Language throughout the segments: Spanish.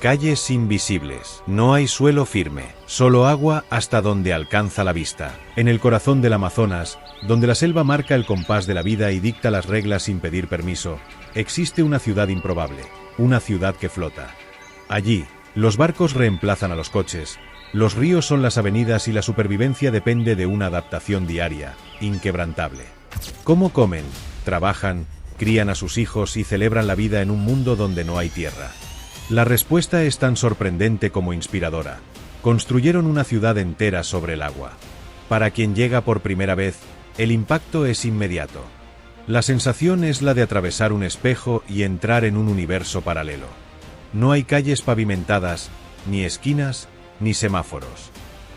Calles invisibles. No hay suelo firme, solo agua hasta donde alcanza la vista. En el corazón del Amazonas, donde la selva marca el compás de la vida y dicta las reglas sin pedir permiso, existe una ciudad improbable, una ciudad que flota. Allí, los barcos reemplazan a los coches, los ríos son las avenidas y la supervivencia depende de una adaptación diaria, inquebrantable. ¿Cómo comen, trabajan, crían a sus hijos y celebran la vida en un mundo donde no hay tierra? La respuesta es tan sorprendente como inspiradora. Construyeron una ciudad entera sobre el agua. Para quien llega por primera vez, el impacto es inmediato. La sensación es la de atravesar un espejo y entrar en un universo paralelo. No hay calles pavimentadas, ni esquinas, ni semáforos.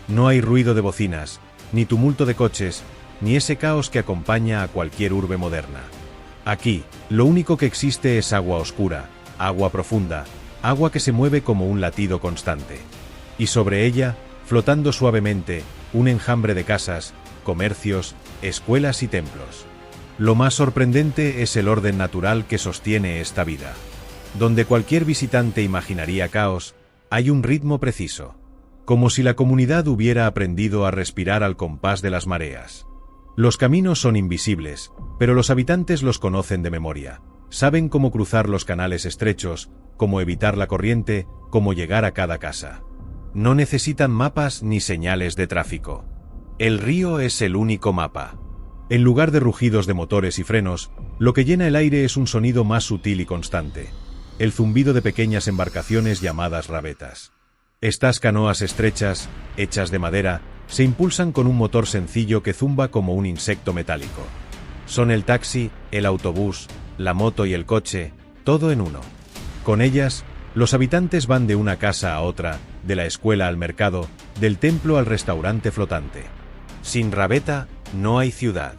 No hay ruido de bocinas, ni tumulto de coches, ni ese caos que acompaña a cualquier urbe moderna. Aquí, lo único que existe es agua oscura, agua profunda, agua que se mueve como un latido constante. Y sobre ella, flotando suavemente, un enjambre de casas, comercios, escuelas y templos. Lo más sorprendente es el orden natural que sostiene esta vida. Donde cualquier visitante imaginaría caos, hay un ritmo preciso. Como si la comunidad hubiera aprendido a respirar al compás de las mareas. Los caminos son invisibles, pero los habitantes los conocen de memoria. Saben cómo cruzar los canales estrechos, cómo evitar la corriente, cómo llegar a cada casa. No necesitan mapas ni señales de tráfico. El río es el único mapa. En lugar de rugidos de motores y frenos, lo que llena el aire es un sonido más sutil y constante. El zumbido de pequeñas embarcaciones llamadas rabetas. Estas canoas estrechas, hechas de madera, se impulsan con un motor sencillo que zumba como un insecto metálico. Son el taxi, el autobús, la moto y el coche, todo en uno. Con ellas, los habitantes van de una casa a otra, de la escuela al mercado, del templo al restaurante flotante. Sin rabeta, no hay ciudad.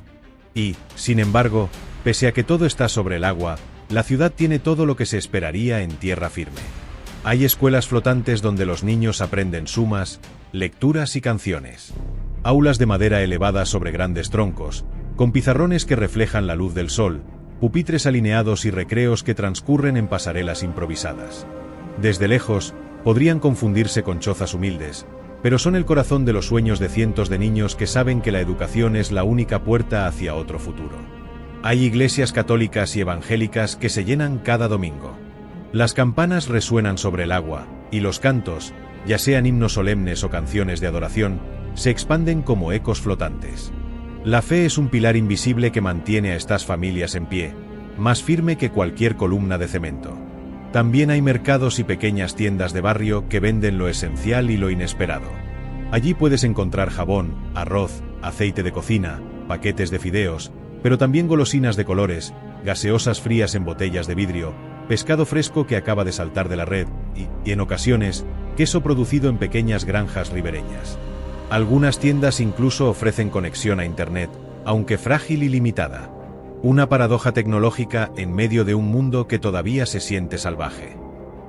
Y, sin embargo, pese a que todo está sobre el agua, la ciudad tiene todo lo que se esperaría en tierra firme. Hay escuelas flotantes donde los niños aprenden sumas, lecturas y canciones. Aulas de madera elevadas sobre grandes troncos, con pizarrones que reflejan la luz del sol, pupitres alineados y recreos que transcurren en pasarelas improvisadas. Desde lejos, podrían confundirse con chozas humildes, pero son el corazón de los sueños de cientos de niños que saben que la educación es la única puerta hacia otro futuro. Hay iglesias católicas y evangélicas que se llenan cada domingo. Las campanas resuenan sobre el agua, y los cantos, ya sean himnos solemnes o canciones de adoración, se expanden como ecos flotantes. La fe es un pilar invisible que mantiene a estas familias en pie, más firme que cualquier columna de cemento. También hay mercados y pequeñas tiendas de barrio que venden lo esencial y lo inesperado. Allí puedes encontrar jabón, arroz, aceite de cocina, paquetes de fideos, pero también golosinas de colores, gaseosas frías en botellas de vidrio, pescado fresco que acaba de saltar de la red y, en ocasiones, queso producido en pequeñas granjas ribereñas. Algunas tiendas incluso ofrecen conexión a Internet, aunque frágil y limitada. Una paradoja tecnológica en medio de un mundo que todavía se siente salvaje.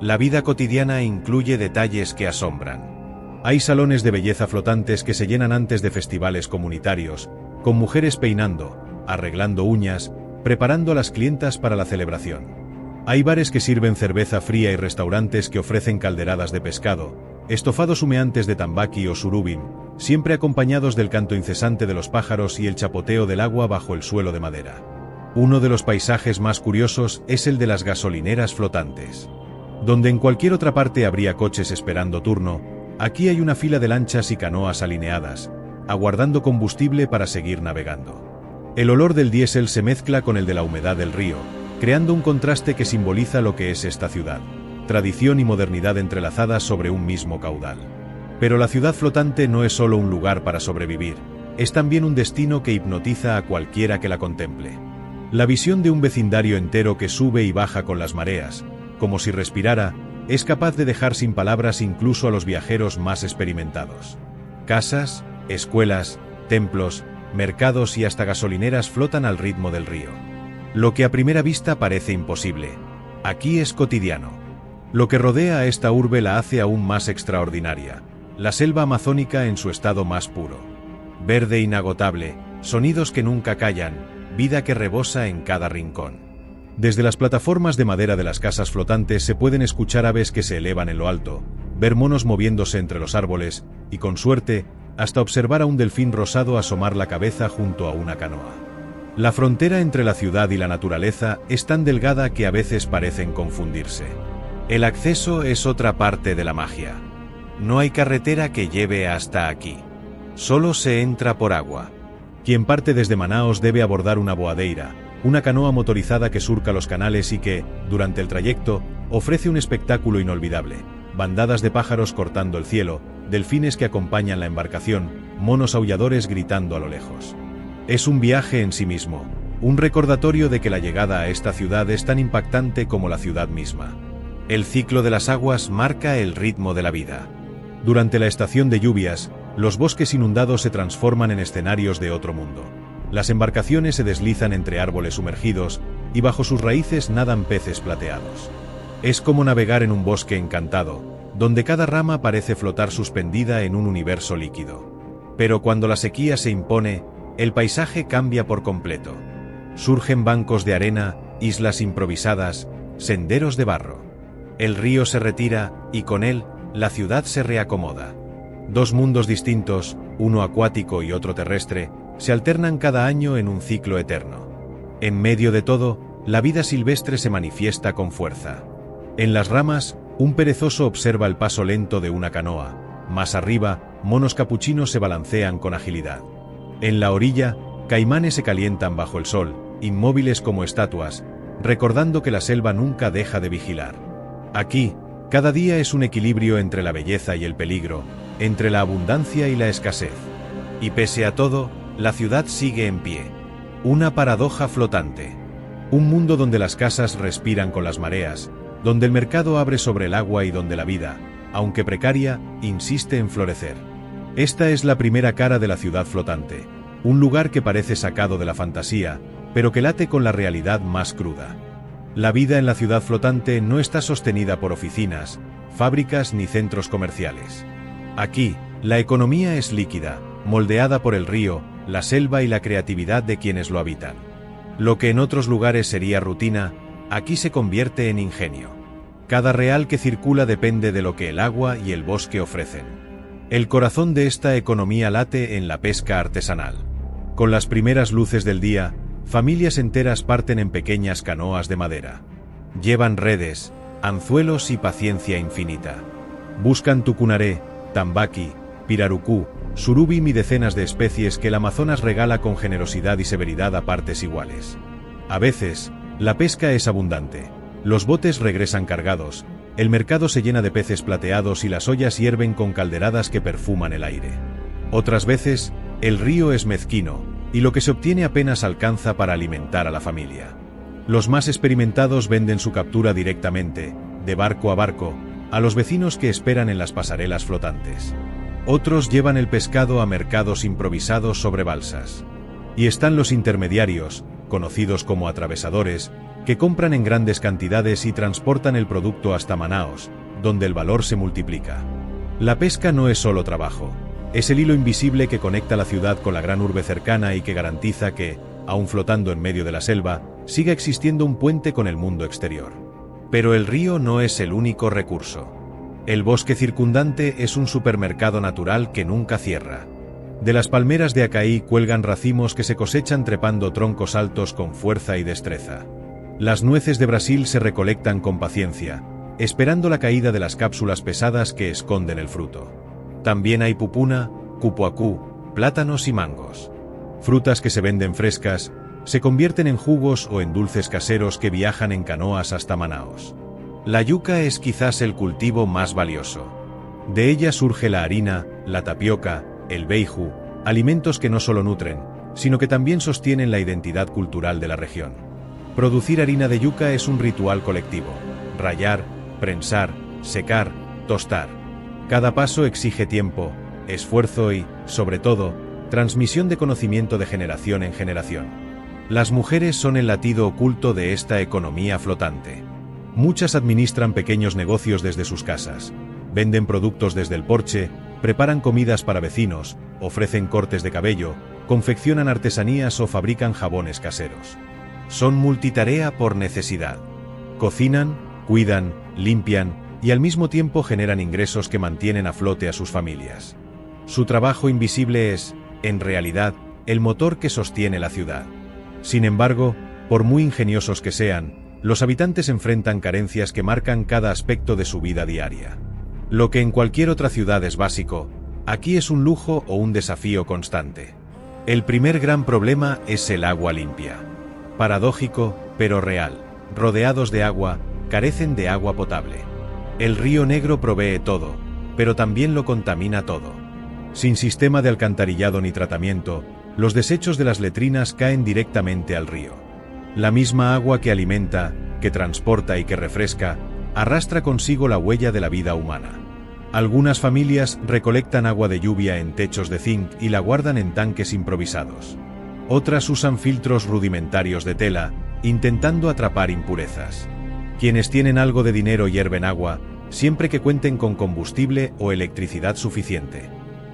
La vida cotidiana incluye detalles que asombran. Hay salones de belleza flotantes que se llenan antes de festivales comunitarios, con mujeres peinando, arreglando uñas, preparando a las clientas para la celebración. Hay bares que sirven cerveza fría y restaurantes que ofrecen calderadas de pescado, estofados humeantes de tambaqui o surubim, siempre acompañados del canto incesante de los pájaros y el chapoteo del agua bajo el suelo de madera. Uno de los paisajes más curiosos es el de las gasolineras flotantes. Donde en cualquier otra parte habría coches esperando turno, aquí hay una fila de lanchas y canoas alineadas, aguardando combustible para seguir navegando. El olor del diésel se mezcla con el de la humedad del río, creando un contraste que simboliza lo que es esta ciudad, tradición y modernidad entrelazadas sobre un mismo caudal. Pero la ciudad flotante no es solo un lugar para sobrevivir, es también un destino que hipnotiza a cualquiera que la contemple. La visión de un vecindario entero que sube y baja con las mareas, como si respirara, es capaz de dejar sin palabras incluso a los viajeros más experimentados. Casas, escuelas, templos, mercados y hasta gasolineras flotan al ritmo del río. Lo que a primera vista parece imposible, aquí es cotidiano. Lo que rodea a esta urbe la hace aún más extraordinaria, la selva amazónica en su estado más puro. Verde inagotable, sonidos que nunca callan, vida que rebosa en cada rincón. Desde las plataformas de madera de las casas flotantes se pueden escuchar aves que se elevan en lo alto, ver monos moviéndose entre los árboles y, con suerte, hasta observar a un delfín rosado asomar la cabeza junto a una canoa. La frontera entre la ciudad y la naturaleza es tan delgada que a veces parecen confundirse. El acceso es otra parte de la magia. No hay carretera que lleve hasta aquí. Solo se entra por agua. Quien parte desde Manaos debe abordar una boadeira, una canoa motorizada que surca los canales y que, durante el trayecto, ofrece un espectáculo inolvidable. Bandadas de pájaros cortando el cielo, delfines que acompañan la embarcación, monos aulladores gritando a lo lejos. Es un viaje en sí mismo, un recordatorio de que la llegada a esta ciudad es tan impactante como la ciudad misma. El ciclo de las aguas marca el ritmo de la vida. Durante la estación de lluvias, los bosques inundados se transforman en escenarios de otro mundo. Las embarcaciones se deslizan entre árboles sumergidos y bajo sus raíces nadan peces plateados. Es como navegar en un bosque encantado, donde cada rama parece flotar suspendida en un universo líquido. Pero cuando la sequía se impone, el paisaje cambia por completo. Surgen bancos de arena, islas improvisadas, senderos de barro. El río se retira y con él, la ciudad se reacomoda. Dos mundos distintos, uno acuático y otro terrestre, se alternan cada año en un ciclo eterno. En medio de todo, la vida silvestre se manifiesta con fuerza. En las ramas, un perezoso observa el paso lento de una canoa. Más arriba, monos capuchinos se balancean con agilidad. En la orilla, caimanes se calientan bajo el sol, inmóviles como estatuas, recordando que la selva nunca deja de vigilar. Aquí, cada día es un equilibrio entre la belleza y el peligro, entre la abundancia y la escasez. Y pese a todo, la ciudad sigue en pie. Una paradoja flotante. Un mundo donde las casas respiran con las mareas, donde el mercado abre sobre el agua y donde la vida, aunque precaria, insiste en florecer. Esta es la primera cara de la ciudad flotante, un lugar que parece sacado de la fantasía, pero que late con la realidad más cruda. La vida en la ciudad flotante no está sostenida por oficinas, fábricas ni centros comerciales. Aquí, la economía es líquida, moldeada por el río, la selva y la creatividad de quienes lo habitan. Lo que en otros lugares sería rutina, aquí se convierte en ingenio. Cada real que circula depende de lo que el agua y el bosque ofrecen. El corazón de esta economía late en la pesca artesanal. Con las primeras luces del día, familias enteras parten en pequeñas canoas de madera. Llevan redes, anzuelos y paciencia infinita. Buscan tucunaré, tambaqui, pirarucú, surubim y decenas de especies que el Amazonas regala con generosidad y severidad a partes iguales. A veces, la pesca es abundante. Los botes regresan cargados, el mercado se llena de peces plateados y las ollas hierven con calderadas que perfuman el aire. Otras veces, el río es mezquino, y lo que se obtiene apenas alcanza para alimentar a la familia. Los más experimentados venden su captura directamente, de barco a barco, a los vecinos que esperan en las pasarelas flotantes. Otros llevan el pescado a mercados improvisados sobre balsas. Y están los intermediarios, conocidos como atravesadores, que compran en grandes cantidades y transportan el producto hasta Manaos, donde el valor se multiplica. La pesca no es solo trabajo, es el hilo invisible que conecta la ciudad con la gran urbe cercana y que garantiza que, aun flotando en medio de la selva, siga existiendo un puente con el mundo exterior. Pero el río no es el único recurso. El bosque circundante es un supermercado natural que nunca cierra. De las palmeras de Acaí cuelgan racimos que se cosechan trepando troncos altos con fuerza y destreza. Las nueces de Brasil se recolectan con paciencia, esperando la caída de las cápsulas pesadas que esconden el fruto. También hay pupuna, cupuacú, plátanos y mangos. Frutas que se venden frescas, se convierten en jugos o en dulces caseros que viajan en canoas hasta Manaos. La yuca es quizás el cultivo más valioso. De ella surge la harina, la tapioca, el beiju, alimentos que no solo nutren, sino que también sostienen la identidad cultural de la región. Producir harina de yuca es un ritual colectivo: rallar, prensar, secar, tostar. Cada paso exige tiempo, esfuerzo y, sobre todo, transmisión de conocimiento de generación en generación. Las mujeres son el latido oculto de esta economía flotante. Muchas administran pequeños negocios desde sus casas, venden productos desde el porche, preparan comidas para vecinos, ofrecen cortes de cabello, confeccionan artesanías o fabrican jabones caseros. Son multitarea por necesidad. Cocinan, cuidan, limpian y al mismo tiempo generan ingresos que mantienen a flote a sus familias. Su trabajo invisible es, en realidad, el motor que sostiene la ciudad. Sin embargo, por muy ingeniosos que sean, los habitantes enfrentan carencias que marcan cada aspecto de su vida diaria. Lo que en cualquier otra ciudad es básico, aquí es un lujo o un desafío constante. El primer gran problema es el agua limpia. Paradójico, pero real. Rodeados de agua, carecen de agua potable. El río Negro provee todo, pero también lo contamina todo. Sin sistema de alcantarillado ni tratamiento, los desechos de las letrinas caen directamente al río. La misma agua que alimenta, que transporta y que refresca, arrastra consigo la huella de la vida humana. Algunas familias recolectan agua de lluvia en techos de zinc y la guardan en tanques improvisados. Otras usan filtros rudimentarios de tela, intentando atrapar impurezas. Quienes tienen algo de dinero hierven agua, siempre que cuenten con combustible o electricidad suficiente.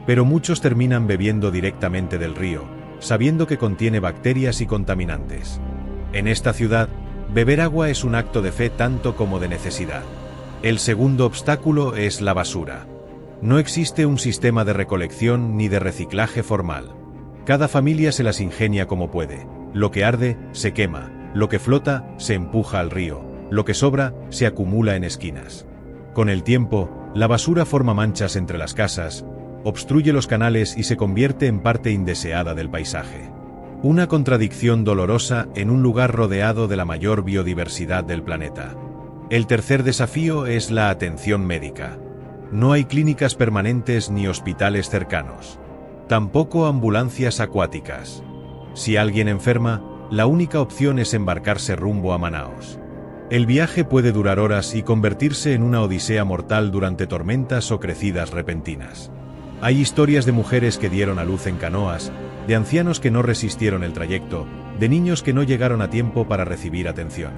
Pero muchos terminan bebiendo directamente del río, sabiendo que contiene bacterias y contaminantes. En esta ciudad, beber agua es un acto de fe tanto como de necesidad. El segundo obstáculo es la basura. No existe un sistema de recolección ni de reciclaje formal. Cada familia se las ingenia como puede. Lo que arde, se quema. Lo que flota, se empuja al río. Lo que sobra, se acumula en esquinas. Con el tiempo, la basura forma manchas entre las casas, obstruye los canales y se convierte en parte indeseada del paisaje. Una contradicción dolorosa en un lugar rodeado de la mayor biodiversidad del planeta. El tercer desafío es la atención médica. No hay clínicas permanentes ni hospitales cercanos. Tampoco ambulancias acuáticas. Si alguien enferma, la única opción es embarcarse rumbo a Manaos. El viaje puede durar horas y convertirse en una odisea mortal durante tormentas o crecidas repentinas. Hay historias de mujeres que dieron a luz en canoas, de ancianos que no resistieron el trayecto, de niños que no llegaron a tiempo para recibir atención.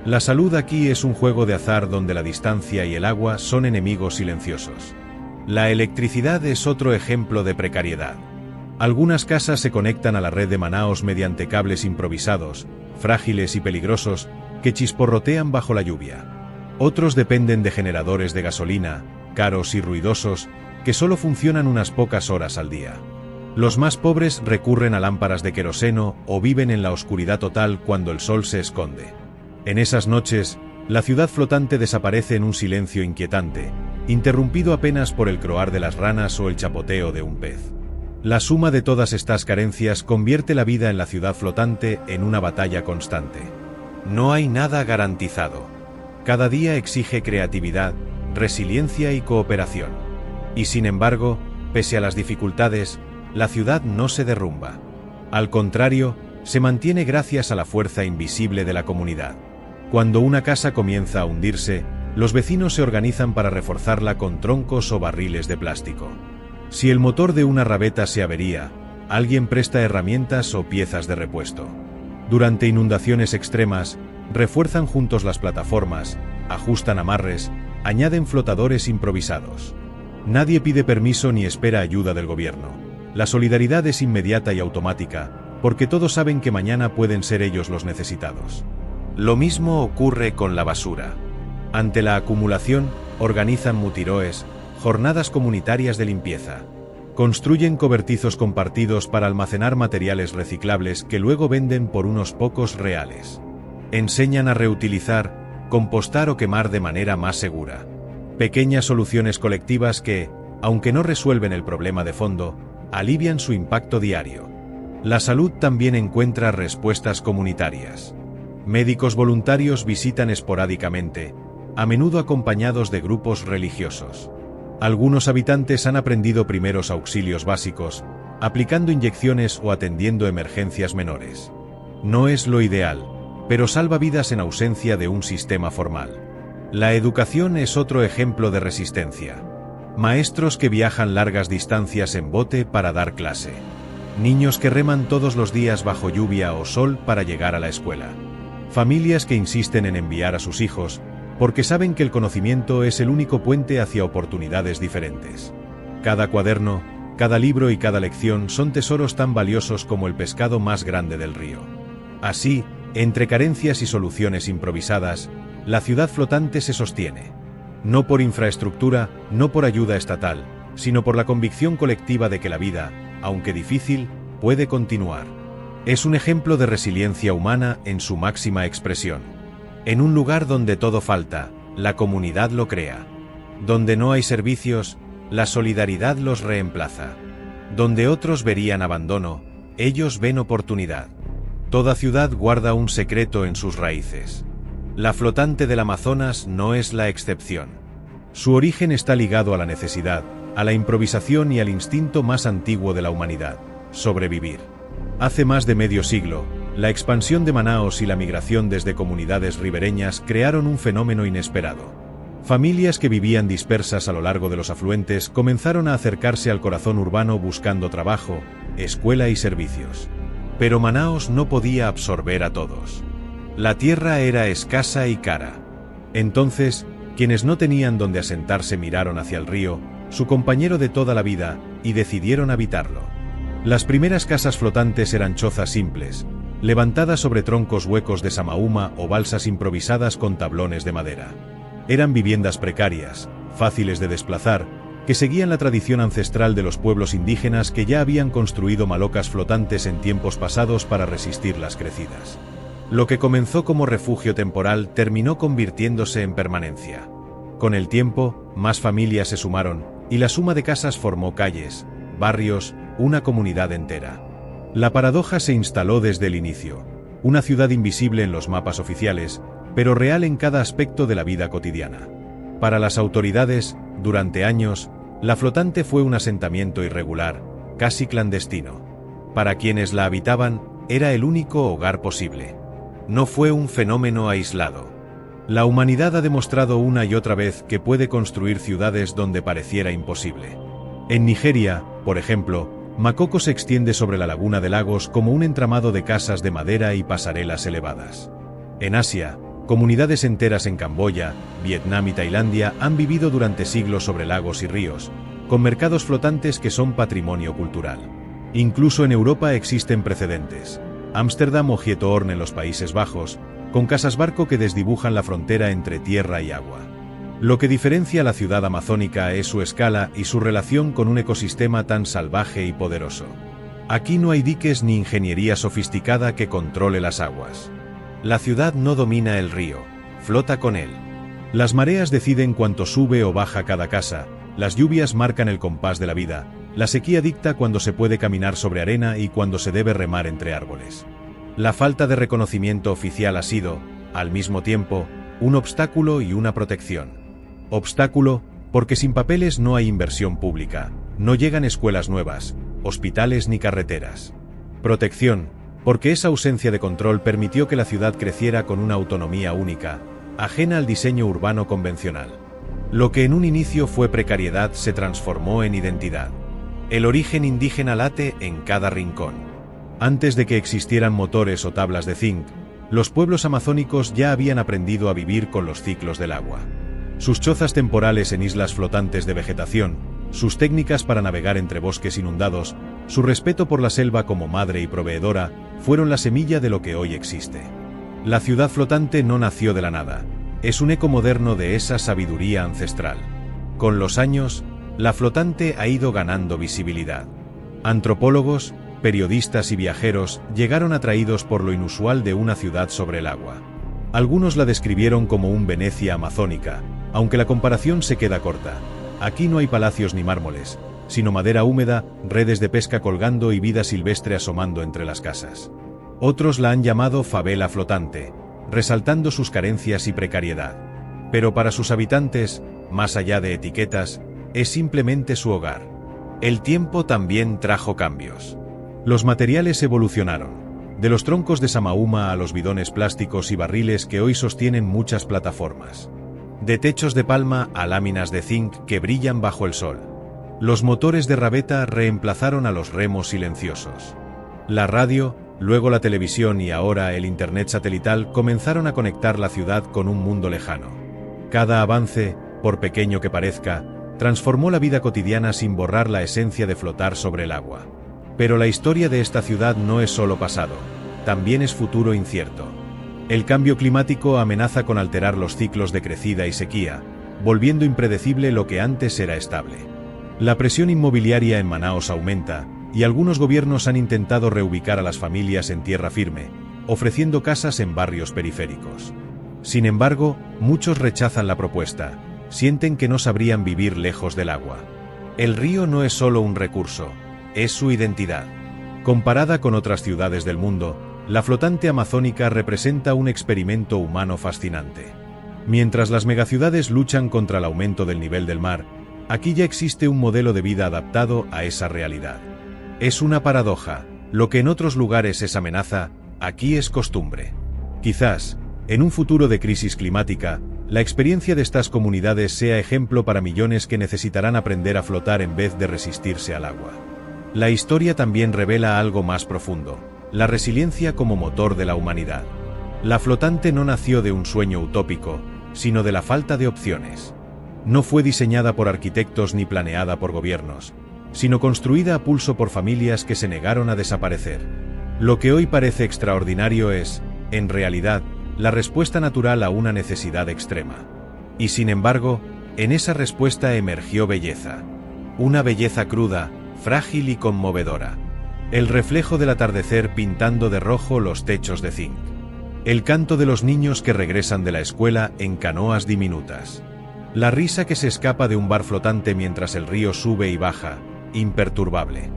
La salud aquí es un juego de azar donde la distancia y el agua son enemigos silenciosos. La electricidad es otro ejemplo de precariedad. Algunas casas se conectan a la red de Manaos mediante cables improvisados, frágiles y peligrosos, que chisporrotean bajo la lluvia. Otros dependen de generadores de gasolina, caros y ruidosos, que solo funcionan unas pocas horas al día. Los más pobres recurren a lámparas de queroseno o viven en la oscuridad total cuando el sol se esconde. En esas noches, la ciudad flotante desaparece en un silencio inquietante, interrumpido apenas por el croar de las ranas o el chapoteo de un pez. La suma de todas estas carencias convierte la vida en la ciudad flotante en una batalla constante. No hay nada garantizado. Cada día exige creatividad, resiliencia y cooperación. Y sin embargo, pese a las dificultades, la ciudad no se derrumba. Al contrario, se mantiene gracias a la fuerza invisible de la comunidad. Cuando una casa comienza a hundirse, los vecinos se organizan para reforzarla con troncos o barriles de plástico. Si el motor de una rabeta se avería, alguien presta herramientas o piezas de repuesto. Durante inundaciones extremas, refuerzan juntos las plataformas, ajustan amarres, añaden flotadores improvisados. Nadie pide permiso ni espera ayuda del gobierno. La solidaridad es inmediata y automática, porque todos saben que mañana pueden ser ellos los necesitados. Lo mismo ocurre con la basura. Ante la acumulación, organizan mutiroes, jornadas comunitarias de limpieza. Construyen cobertizos compartidos para almacenar materiales reciclables que luego venden por unos pocos reales. Enseñan a reutilizar, compostar o quemar de manera más segura. Pequeñas soluciones colectivas que, aunque no resuelven el problema de fondo, alivian su impacto diario. La salud también encuentra respuestas comunitarias. Médicos voluntarios visitan esporádicamente, a menudo acompañados de grupos religiosos. Algunos habitantes han aprendido primeros auxilios básicos, aplicando inyecciones o atendiendo emergencias menores. No es lo ideal, pero salva vidas en ausencia de un sistema formal. La educación es otro ejemplo de resistencia. Maestros que viajan largas distancias en bote para dar clase. Niños que reman todos los días bajo lluvia o sol para llegar a la escuela. Familias que insisten en enviar a sus hijos, porque saben que el conocimiento es el único puente hacia oportunidades diferentes. Cada cuaderno, cada libro y cada lección son tesoros tan valiosos como el pescado más grande del río. Así, Entre carencias y soluciones improvisadas, la ciudad flotante se sostiene. No por infraestructura, no por ayuda estatal, sino por la convicción colectiva de que la vida, aunque difícil, puede continuar. Es un ejemplo de resiliencia humana en su máxima expresión. En un lugar donde todo falta, la comunidad lo crea. Donde no hay servicios, la solidaridad los reemplaza. Donde otros verían abandono, ellos ven oportunidad. Toda ciudad guarda un secreto en sus raíces. La flotante del Amazonas no es la excepción. Su origen está ligado a la necesidad, a la improvisación y al instinto más antiguo de la humanidad: sobrevivir. Hace más de medio siglo, la expansión de Manaos y la migración desde comunidades ribereñas crearon un fenómeno inesperado. Familias que vivían dispersas a lo largo de los afluentes comenzaron a acercarse al corazón urbano buscando trabajo, escuela y servicios. Pero Manaos no podía absorber a todos. La tierra era escasa y cara. Entonces, quienes no tenían donde asentarse miraron hacia el río, su compañero de toda la vida, y decidieron habitarlo. Las primeras casas flotantes eran chozas simples, levantadas sobre troncos huecos de samaúma o balsas improvisadas con tablones de madera. Eran viviendas precarias, fáciles de desplazar, que seguían la tradición ancestral de los pueblos indígenas que ya habían construido malocas flotantes en tiempos pasados para resistir las crecidas. Lo que comenzó como refugio temporal terminó convirtiéndose en permanencia. Con el tiempo, más familias se sumaron, y la suma de casas formó calles, barrios, una comunidad entera. La paradoja se instaló desde el inicio. Una ciudad invisible en los mapas oficiales, pero real en cada aspecto de la vida cotidiana. Para las autoridades, durante años, la flotante fue un asentamiento irregular, casi clandestino. Para quienes la habitaban, era el único hogar posible. No fue un fenómeno aislado. La humanidad ha demostrado una y otra vez que puede construir ciudades donde pareciera imposible. En Nigeria, por ejemplo, Makoko se extiende sobre la laguna de Lagos como un entramado de casas de madera y pasarelas elevadas. En Asia, comunidades enteras en Camboya, Vietnam y Tailandia han vivido durante siglos sobre lagos y ríos, con mercados flotantes que son patrimonio cultural. Incluso en Europa existen precedentes. Ámsterdam o Giethoorn en los Países Bajos, con casas barco que desdibujan la frontera entre tierra y agua. Lo que diferencia a la ciudad amazónica es su escala y su relación con un ecosistema tan salvaje y poderoso. Aquí no hay diques ni ingeniería sofisticada que controle las aguas. La ciudad no domina el río, flota con él. Las mareas deciden cuánto sube o baja cada casa, las lluvias marcan el compás de la vida, la sequía dicta cuándo se puede caminar sobre arena y cuándo se debe remar entre árboles. La falta de reconocimiento oficial ha sido, al mismo tiempo, un obstáculo y una protección. Obstáculo, porque sin papeles no hay inversión pública, no llegan escuelas nuevas, hospitales ni carreteras. Protección, porque esa ausencia de control permitió que la ciudad creciera con una autonomía única, ajena al diseño urbano convencional. Lo que en un inicio fue precariedad se transformó en identidad. El origen indígena late en cada rincón. Antes de que existieran motores o tablas de zinc, los pueblos amazónicos ya habían aprendido a vivir con los ciclos del agua. Sus chozas temporales en islas flotantes de vegetación, sus técnicas para navegar entre bosques inundados, su respeto por la selva como madre y proveedora, fueron la semilla de lo que hoy existe. La ciudad flotante no nació de la nada, es un eco moderno de esa sabiduría ancestral. Con los años, la flotante ha ido ganando visibilidad. Antropólogos, periodistas y viajeros llegaron atraídos por lo inusual de una ciudad sobre el agua. Algunos la describieron como un Venecia amazónica, aunque la comparación se queda corta. Aquí no hay palacios ni mármoles, sino madera húmeda, redes de pesca colgando y vida silvestre asomando entre las casas. Otros la han llamado favela flotante, resaltando sus carencias y precariedad. Pero para sus habitantes, más allá de etiquetas, es simplemente su hogar. El tiempo también trajo cambios. Los materiales evolucionaron. De los troncos de samaúma a los bidones plásticos y barriles que hoy sostienen muchas plataformas. De techos de palma a láminas de zinc que brillan bajo el sol. Los motores de rabeta reemplazaron a los remos silenciosos. La radio, luego la televisión y ahora el internet satelital comenzaron a conectar la ciudad con un mundo lejano. Cada avance, por pequeño que parezca, transformó la vida cotidiana sin borrar la esencia de flotar sobre el agua. Pero la historia de esta ciudad no es solo pasado, también es futuro incierto. El cambio climático amenaza con alterar los ciclos de crecida y sequía, volviendo impredecible lo que antes era estable. La presión inmobiliaria en Manaos aumenta, y algunos gobiernos han intentado reubicar a las familias en tierra firme, ofreciendo casas en barrios periféricos. Sin embargo, muchos rechazan la propuesta, sienten que no sabrían vivir lejos del agua. El río no es solo un recurso, es su identidad. Comparada con otras ciudades del mundo, la flotante amazónica representa un experimento humano fascinante. Mientras las megaciudades luchan contra el aumento del nivel del mar, aquí ya existe un modelo de vida adaptado a esa realidad. Es una paradoja, lo que en otros lugares es amenaza, aquí es costumbre. Quizás, en un futuro de crisis climática, la experiencia de estas comunidades sea ejemplo para millones que necesitarán aprender a flotar en vez de resistirse al agua. La historia también revela algo más profundo, la resiliencia como motor de la humanidad. La flotante no nació de un sueño utópico, sino de la falta de opciones. No fue diseñada por arquitectos ni planeada por gobiernos, sino construida a pulso por familias que se negaron a desaparecer. Lo que hoy parece extraordinario es, en realidad, la respuesta natural a una necesidad extrema. Y sin embargo, en esa respuesta emergió belleza. Una belleza cruda, frágil y conmovedora. El reflejo del atardecer pintando de rojo los techos de zinc. El canto de los niños que regresan de la escuela en canoas diminutas. La risa que se escapa de un bar flotante mientras el río sube y baja, imperturbable.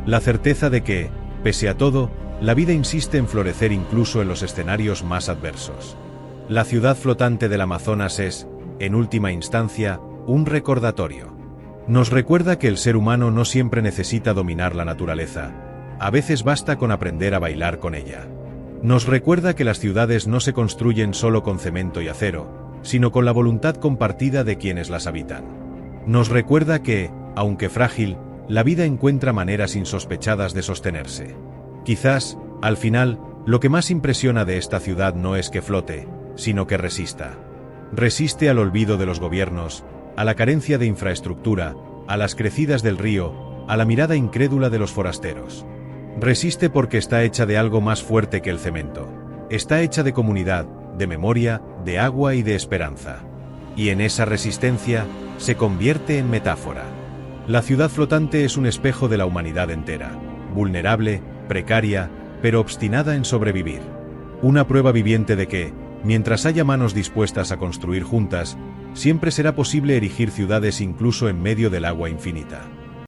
La certeza de que, pese a todo, la vida insiste en florecer incluso en los escenarios más adversos. La ciudad flotante del Amazonas es, en última instancia, un recordatorio. Nos recuerda que el ser humano no siempre necesita dominar la naturaleza, a veces basta con aprender a bailar con ella. Nos recuerda que las ciudades no se construyen solo con cemento y acero, sino con la voluntad compartida de quienes las habitan. Nos recuerda que, aunque frágil, la vida encuentra maneras insospechadas de sostenerse. Quizás, al final, lo que más impresiona de esta ciudad no es que flote, sino que resista. Resiste al olvido de los gobiernos, a la carencia de infraestructura, a las crecidas del río, a la mirada incrédula de los forasteros. Resiste porque está hecha de algo más fuerte que el cemento. Está hecha de comunidad, de memoria, de agua y de esperanza. Y en esa resistencia, se convierte en metáfora. La ciudad flotante es un espejo de la humanidad entera, vulnerable, precaria, pero obstinada en sobrevivir. Una prueba viviente de que, mientras haya manos dispuestas a construir juntas, siempre será posible erigir ciudades incluso en medio del agua infinita.